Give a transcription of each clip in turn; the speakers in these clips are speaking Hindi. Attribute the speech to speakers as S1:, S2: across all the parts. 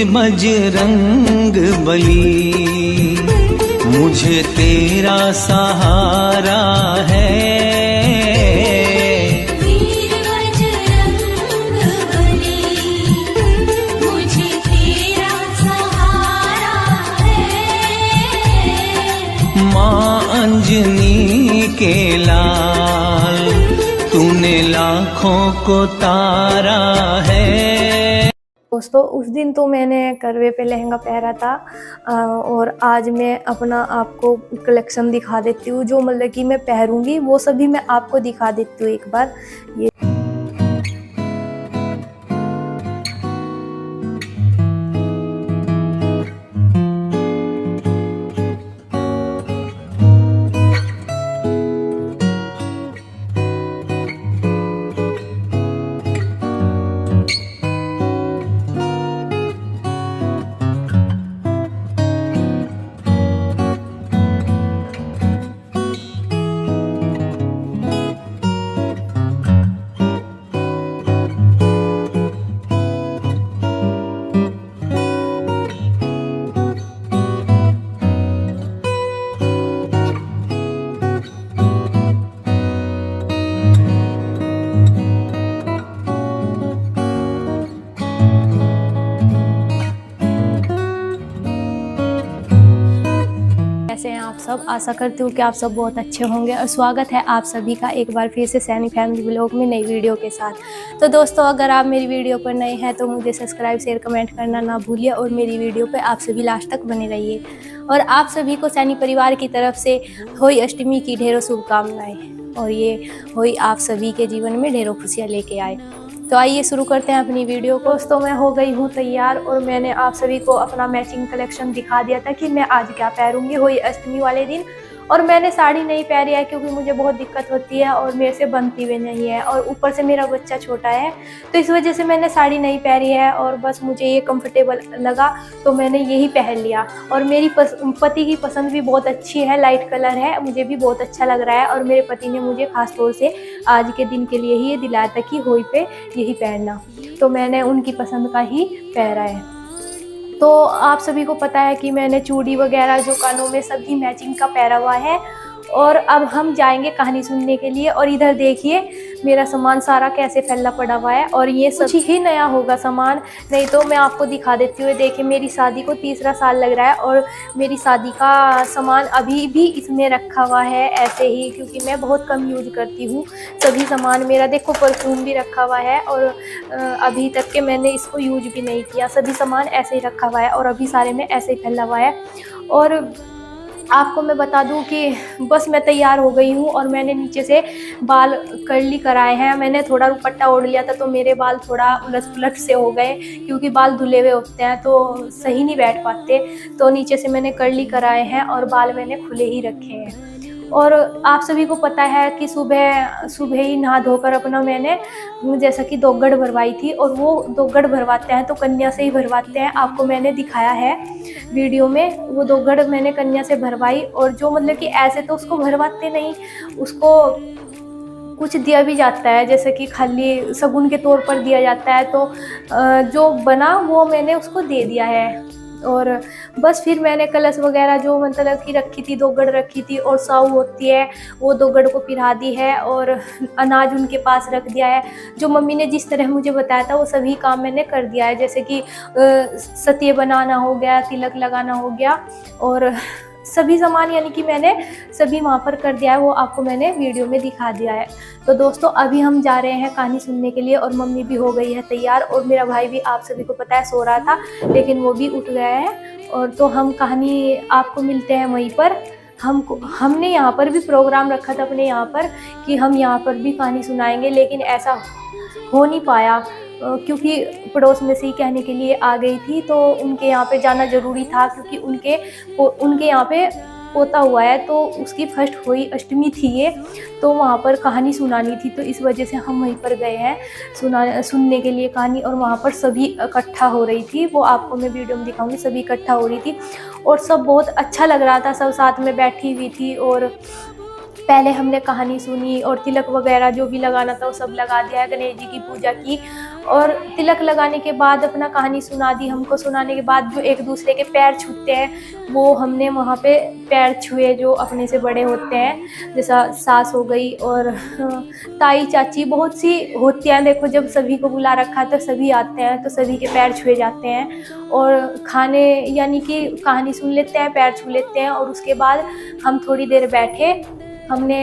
S1: वीर बजरंग बली, मुझे तेरा सहारा है।
S2: वीर बजरंग बली, मुझे तेरा सहारा है।
S1: माँ अंजनी के लाल, तूने लाखों को तारा है।
S3: दोस्तों उस दिन तो मैंने करवे पे लहंगा पहना था और आज मैं अपना आपको कलेक्शन दिखा देती हूँ। जो मतलब कि मैं पहरूंगी वो सभी मैं आपको दिखा देती हूँ एक बार। ये कैसे हैं आप सब। आशा करती हूँ कि आप सब बहुत अच्छे होंगे और स्वागत है आप सभी का एक बार फिर से सैनी फैमिली ब्लॉग में नई वीडियो के साथ। तो दोस्तों अगर आप मेरी वीडियो पर नए हैं तो मुझे सब्सक्राइब शेयर कमेंट करना ना भूलिए और मेरी वीडियो पे आप सभी लास्ट तक बने रहिए। और आप सभी को सैनी परिवार की तरफ से होली अष्टमी की ढेरों शुभकामनाएं और ये होली आप सभी के जीवन में ढेरों खुशियाँ लेके आए। तो आइए शुरू करते हैं अपनी वीडियो को। दोस्तों मैं हो गई हूँ तैयार और मैंने आप सभी को अपना मैचिंग कलेक्शन दिखा दिया था कि मैं आज क्या पहनूंगी होली अष्टमी वाले दिन। और मैंने साड़ी नहीं पहनी है क्योंकि मुझे बहुत दिक्कत होती है और मेरे से बनती भी नहीं है और ऊपर से मेरा बच्चा छोटा है, तो इस वजह से मैंने साड़ी नहीं पहनी है। और बस मुझे ये कंफर्टेबल लगा तो मैंने यही पहन लिया। और मेरी पति की पसंद भी बहुत अच्छी है, लाइट कलर है, मुझे भी बहुत अच्छा लग रहा है। और मेरे पति ने मुझे खास तौर से आज के दिन के लिए ही ये दिलाया था कि होली पे यही पहनना, तो मैंने उनकी पसंद का ही पहना है। तो आप सभी को पता है कि मैंने चूड़ी वगैरह जो कानों में सभी मैचिंग का पहना हुआ है। और अब हम जाएंगे कहानी सुनने के लिए। और इधर देखिए मेरा सामान सारा कैसे फैला पड़ा हुआ है और ये सब ही नया होगा सामान, नहीं तो मैं आपको दिखा देती हूँ। देखिए मेरी शादी को 3रा साल लग रहा है और मेरी शादी का सामान अभी भी इसमें रखा हुआ है ऐसे ही, क्योंकि मैं बहुत कम यूज करती हूँ सभी सामान। मेरा देखो परफ्यूम भी रखा हुआ है और अभी तक के मैंने इसको यूज भी नहीं किया, सभी सामान ऐसे ही रखा हुआ है और अभी सारे में ऐसे ही फैला हुआ है। और आपको मैं बता दूं कि बस मैं तैयार हो गई हूँ और मैंने नीचे से बाल कर्ली कराए हैं। मैंने थोड़ा दुपट्टा ओढ़ लिया था तो मेरे बाल थोड़ा उलट पुलट से हो गए, क्योंकि बाल धुले हुए होते हैं तो सही नहीं बैठ पाते। तो नीचे से मैंने कर्ली कराए हैं और बाल मैंने खुले ही रखे हैं। और आप सभी को पता है कि सुबह ही नहा धोकर अपना मैंने जैसा कि दोगड़ भरवाई थी, और वो दोगड़ भरवाते हैं तो कन्या से ही भरवाते हैं, आपको मैंने दिखाया है वीडियो में। वो दोगड़ मैंने कन्या से भरवाई और जो मतलब कि ऐसे तो उसको भरवाते नहीं, उसको कुछ दिया भी जाता है जैसे कि खाली शगुन के तौर पर दिया जाता है। तो जो बना वो मैंने उसको दे दिया है। और बस फिर मैंने कलश वगैरह जो मतलब कि रखी थी, दोगड़ रखी थी और साऊ होती है वो दोगड़ को पिरा दी है और अनाज उनके पास रख दिया है। जो मम्मी ने जिस तरह मुझे बताया था वो सभी काम मैंने कर दिया है, जैसे कि सतिये बनाना हो गया, तिलक लगाना हो गया और सभी सामान यानी कि मैंने सभी वहाँ पर कर दिया है, वो आपको मैंने वीडियो में दिखा दिया है। तो दोस्तों अभी हम जा रहे हैं कहानी सुनने के लिए और मम्मी भी हो गई है तैयार और मेरा भाई भी आप सभी को पता है सो रहा था लेकिन वो भी उठ गया है। और तो हम कहानी आपको मिलते हैं वहीं पर। हमने यहाँ पर भी प्रोग्राम रखा था अपने यहाँ पर कि हम यहाँ पर भी कहानी सुनाएंगे, लेकिन ऐसा हो नहीं पाया क्योंकि पड़ोस में से ही कहने के लिए आ गई थी तो उनके यहाँ पे जाना ज़रूरी था, क्योंकि उनके यहाँ पे पोता हुआ है तो उसकी फर्स्ट होली अष्टमी थी ये, तो वहाँ पर कहानी सुनानी थी। तो इस वजह से हम वहीं पर गए हैं सुनने के लिए कहानी। और वहाँ पर सभी इकट्ठा हो रही थी, वो आपको मैं वीडियो में दिखाऊंगी, सभी इकट्ठा हो रही थी और सब बहुत अच्छा लग रहा था, सब साथ में बैठी हुई थी और पहले हमने कहानी सुनी और तिलक वगैरह जो भी लगाना था वो सब लगा दिया है, गणेश जी की पूजा की और तिलक लगाने के बाद अपना कहानी सुना दी। हमको सुनाने के बाद जो एक दूसरे के पैर छूते हैं वो हमने वहाँ पे पैर छुए जो अपने से बड़े होते हैं, जैसा सास हो गई और ताई चाची बहुत सी होती हैं। देखो जब सभी को बुला रखा है तो सभी आते हैं तो सभी के पैर छुए जाते हैं और खाने यानी कि कहानी सुन लेते हैं, पैर छू लेते हैं और उसके बाद हम थोड़ी देर बैठे। हमने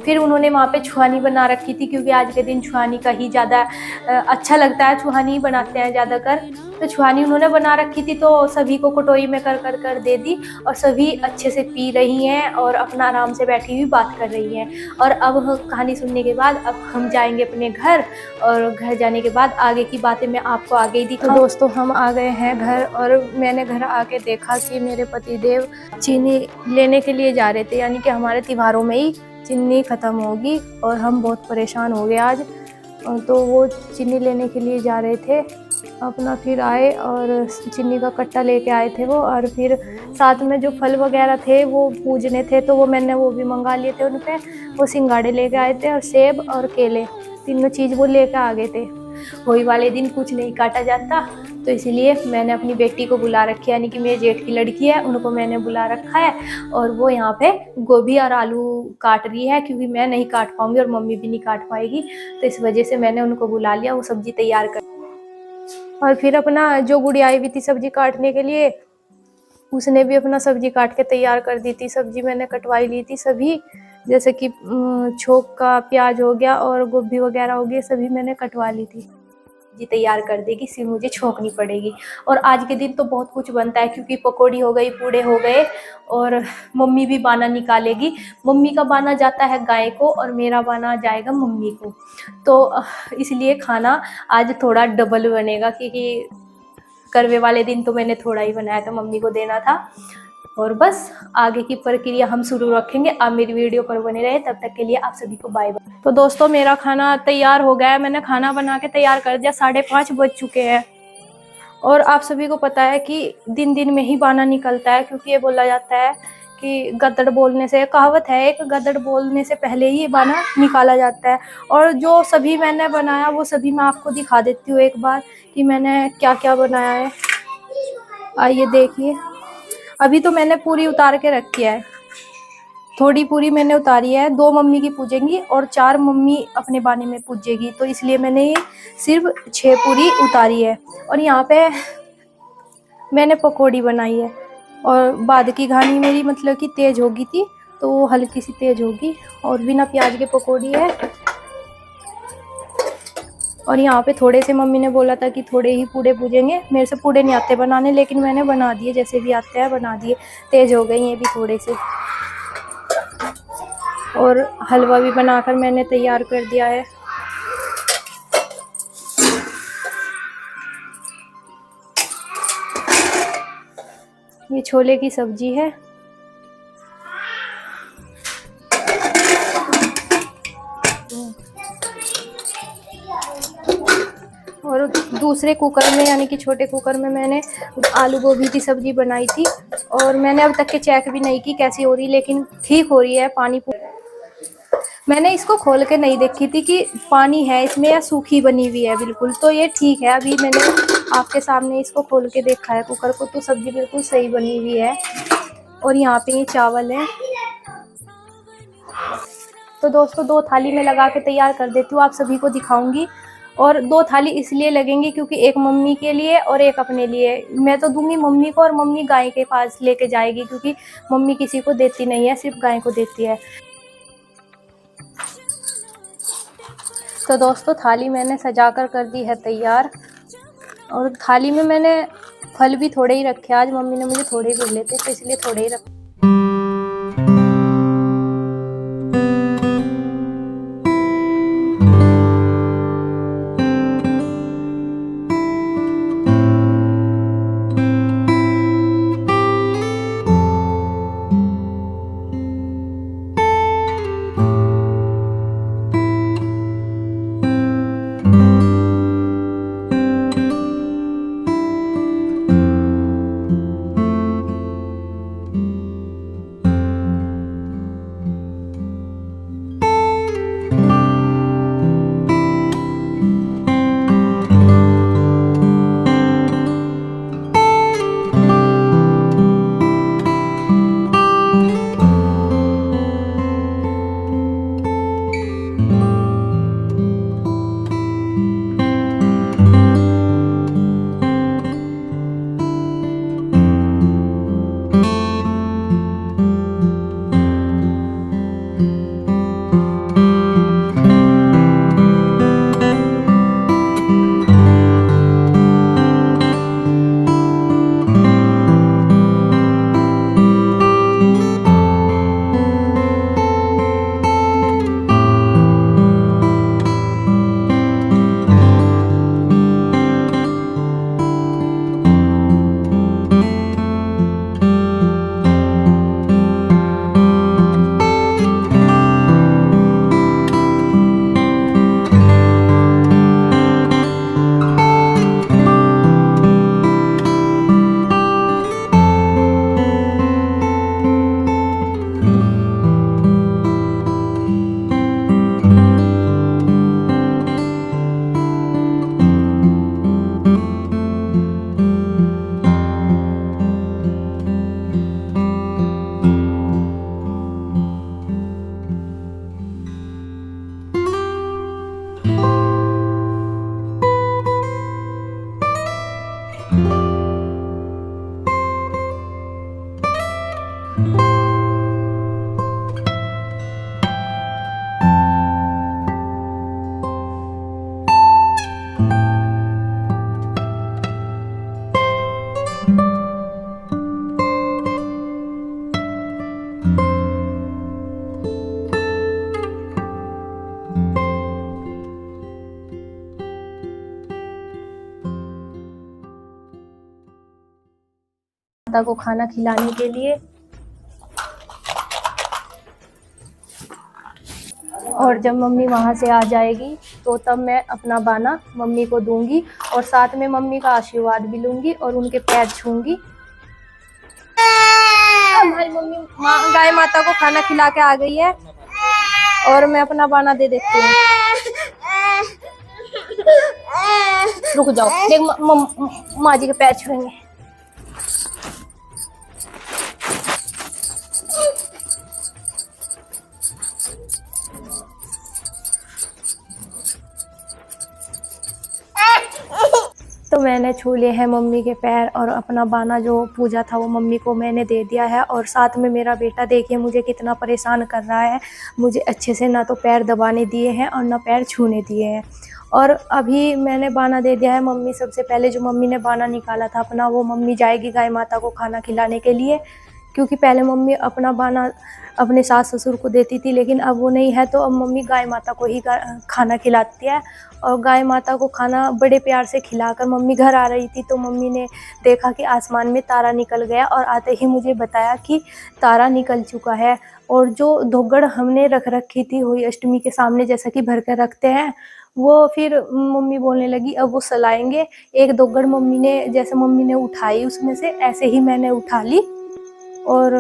S3: फिर उन्होंने वहाँ पे छुआनी बना रखी थी क्योंकि आज के दिन छुआनी का ही ज़्यादा अच्छा लगता है, छुआनी ही बनाते हैं ज़्यादातर। तो छुआनी उन्होंने बना रखी थी तो सभी को कटोरी में कर दे दी और सभी अच्छे से पी रही हैं और अपना आराम से बैठी हुई बात कर रही हैं। और अब कहानी सुनने के बाद अब हम जाएंगे अपने घर और घर जाने के बाद आगे की बातें मैं आपको आगे ही दिखाऊं। तो दोस्तों हम आ गए हैं घर और मैंने घर आके देखा कि मेरे पतिदेव चीनी लेने के लिए जा रहे थे, यानी कि हमारे त्योहारों में ही चीनी ख़त्म होगी और हम बहुत परेशान हो गए आज। तो वो चीनी लेने के लिए जा रहे थे अपना, फिर आए और चीनी का कट्टा लेके आए थे वो, और फिर साथ में जो फल वगैरह थे वो पूजने थे तो मैंने वो भी मंगा लिए थे उन पे। वो सिंगाड़े लेके आए थे और सेब और केले, तीनों चीज़ वो लेके आ गए थे। होली वाले दिन कुछ नहीं काटा जाता तो इसलिए मैंने अपनी बेटी को बुला रखी है, यानी कि मेरे जेठ की लड़की है, उनको मैंने बुला रखा है और वो यहाँ पे गोभी और आलू काट रही है क्योंकि मैं नहीं काट पाऊंगी और मम्मी भी नहीं काट पाएगी, तो इस वजह से मैंने उनको बुला लिया वो सब्जी तैयार कर। और फिर अपना जो गुड़िया आई हुई थी सब्जी काटने के लिए उसने भी अपना सब्जी काट के तैयार कर दी थी। सब्जी मैंने कटवाई ली थी सभी, जैसे कि छोक का प्याज हो गया और गोभी वगैरह हो गई, सभी मैंने कटवा ली थी। जी तैयार कर देगी, सिर्फ मुझे छोंकनी पड़ेगी। और आज के दिन तो बहुत कुछ बनता है क्योंकि पकौड़ी हो गई, पूड़े हो गए और मम्मी भी बाना निकालेगी। मम्मी का बाना जाता है गाय को और मेरा बाना जाएगा मम्मी को, तो इसलिए खाना आज थोड़ा डबल बनेगा क्योंकि करवे वाले दिन तो मैंने थोड़ा ही बनाया था, मम्मी को देना था। और बस आगे की प्रक्रिया हम शुरू रखेंगे। आप मेरी वीडियो पर बने रहे, तब तक के लिए आप सभी को बाय बाय। तो दोस्तों मेरा खाना तैयार हो गया है, मैंने खाना बना के तैयार कर दिया। 5:30 बज चुके हैं और आप सभी को पता है कि दिन दिन में ही बाना निकलता है क्योंकि ये बोला जाता है कि गदड़ बोलने से, कहावत है एक, गदड़ बोलने से पहले ही बाना निकाला जाता है। और जो सभी मैंने बनाया वो सभी मैं आपको दिखा देती हूँ एक बार कि मैंने क्या क्या बनाया है। आइए देखिए, अभी तो मैंने पूरी उतार के रखी है, थोड़ी पूरी मैंने उतारी है। 2 मम्मी की पूजेंगी और 4 मम्मी अपने बाने में पूजेगी, तो इसलिए मैंने ये सिर्फ 6 पूरी उतारी है। और यहाँ पे मैंने पकौड़ी बनाई है और बाद की घानी मेरी मतलब कि तेज़ होगी थी तो वो हल्की सी तेज़ होगी और बिना प्याज के पकौड़ी है। और यहाँ पे थोड़े से मम्मी ने बोला था कि थोड़े ही पूड़े पूजेंगे, मेरे से पूड़े नहीं आते बनाने लेकिन मैंने बना दिए, जैसे भी आते हैं बना दिए। तेज़ हो गई ये भी थोड़े से। और हलवा भी बनाकर मैंने तैयार कर दिया है। ये छोले की सब्जी है। और दूसरे कुकर में यानी कि छोटे कुकर में मैंने आलू गोभी की सब्जी बनाई थी और मैंने अब तक के चेक भी नहीं की कैसी हो रही, लेकिन ठीक हो रही है। पानी मैंने इसको खोल के नहीं देखी थी कि पानी है इसमें या सूखी बनी हुई है बिल्कुल, तो ये ठीक है। अभी मैंने आपके सामने इसको खोल के देखा है कुकर को, तो सब्जी बिल्कुल सही बनी हुई है। और यहाँ पे ये चावल है। तो दोस्तों 2 थाली में लगा के तैयार कर देती हूँ, आप सभी को दिखाऊंगी। और 2 थाली इसलिए लगेंगी क्योंकि एक मम्मी के लिए और एक अपने लिए। मैं तो दूंगी मम्मी को और मम्मी गाय के पास लेके जाएगी क्योंकि मम्मी किसी को देती नहीं है, सिर्फ गाय को देती है। तो दोस्तों थाली मैंने सजाकर कर दी है तैयार। और थाली में मैंने फल भी थोड़े ही रखे, आज मम्मी ने मुझे थोड़े ही बोले थे तो इसलिए थोड़े ही रखे। माता को खाना खिलाने के लिए। और जब मम्मी वहाँ से आ जाएगी तो तब मैं अपना बाना मम्मी को दूंगी और साथ में मम्मी का आशीर्वाद भी लूंगी और उनके पैर छूंगी। हमारी मम्मी गाय माता को खाना खिला के आ गई है और मैं अपना बाना दे देती हूँ। रुक जाओ, देख माँ जी के पैर छुएंगे। तो मैंने छू लिए हैं मम्मी के पैर और अपना बाना जो पूजा था वो मम्मी को मैंने दे दिया है। और साथ में मेरा बेटा देखिए मुझे कितना परेशान कर रहा है, मुझे अच्छे से ना तो पैर दबाने दिए हैं और ना पैर छूने दिए हैं। और अभी मैंने बाना दे दिया है। मम्मी सबसे पहले जो मम्मी ने बाना निकाला था अपना, वो मम्मी जाएगी गाय माता को खाना खिलाने के लिए, क्योंकि पहले मम्मी अपना बाना अपने सास ससुर को देती थी, लेकिन अब वो नहीं है तो अब मम्मी गाय माता को ही खाना खिलाती है। और गाय माता को खाना बड़े प्यार से खिलाकर मम्मी घर आ रही थी तो मम्मी ने देखा कि आसमान में तारा निकल गया और आते ही मुझे बताया कि तारा निकल चुका है। और जो धोगड़ हमने रख रखी थी होली अष्टमी के सामने जैसा कि भर कर रखते हैं, वो फिर मम्मी बोलने लगी अब वो सलाएंगे। एक दोगड़ मम्मी ने जैसे मम्मी ने उठाई उसमें से, ऐसे ही मैंने उठा ली और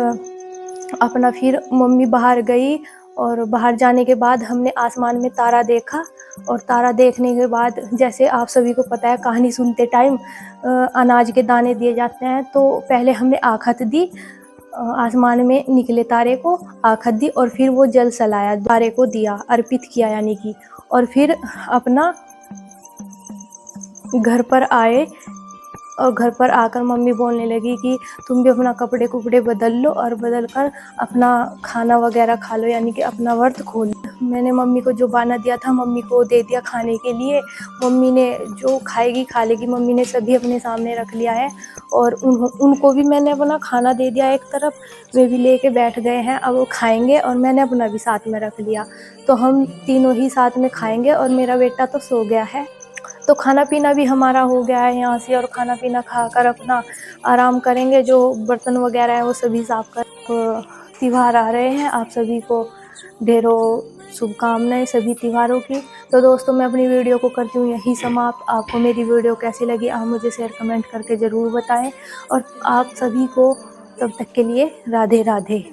S3: अपना फिर मम्मी बाहर गई। और बाहर जाने के बाद हमने आसमान में तारा देखा और तारा देखने के बाद जैसे आप सभी को पता है कहानी सुनते टाइम अनाज के दाने दिए जाते हैं, तो पहले हमने आखत दी, आसमान में निकले तारे को आखत दी और फिर वो जल सलाया, तारे को दिया, अर्पित किया यानी कि। और फिर अपना घर पर आए और घर पर आकर मम्मी बोलने लगी कि तुम भी अपना कपड़े कुपड़े बदल लो और बदल कर अपना खाना वगैरह खा लो, यानी कि अपना व्रत खोल। मैंने मम्मी को जो बाना दिया था मम्मी को दे दिया खाने के लिए। मम्मी ने जो खाएगी खा लेगी, मम्मी ने सभी अपने सामने रख लिया है और उनको भी मैंने अपना खाना दे दिया एक तरफ, वे भी लेके बैठ गए हैं, अब वो खाएंगे और मैंने अपना भी साथ में रख लिया। तो हम तीनों ही साथ में खाएंगे और मेरा बेटा तो सो गया है। तो खाना पीना भी हमारा हो गया है यहाँ से और खाना पीना खाकर अपना आराम करेंगे। जो बर्तन वगैरह है वो सभी साफ कर, त्योहार आ रहे हैं, आप सभी को ढेरों शुभकामनाएं सभी त्योहारों की। तो दोस्तों मैं अपनी वीडियो को करती हूँ यही समाप्त। आपको मेरी वीडियो कैसी लगी आप मुझे शेयर कमेंट करके ज़रूर बताएं और आप सभी को तब तक के लिए राधे राधे।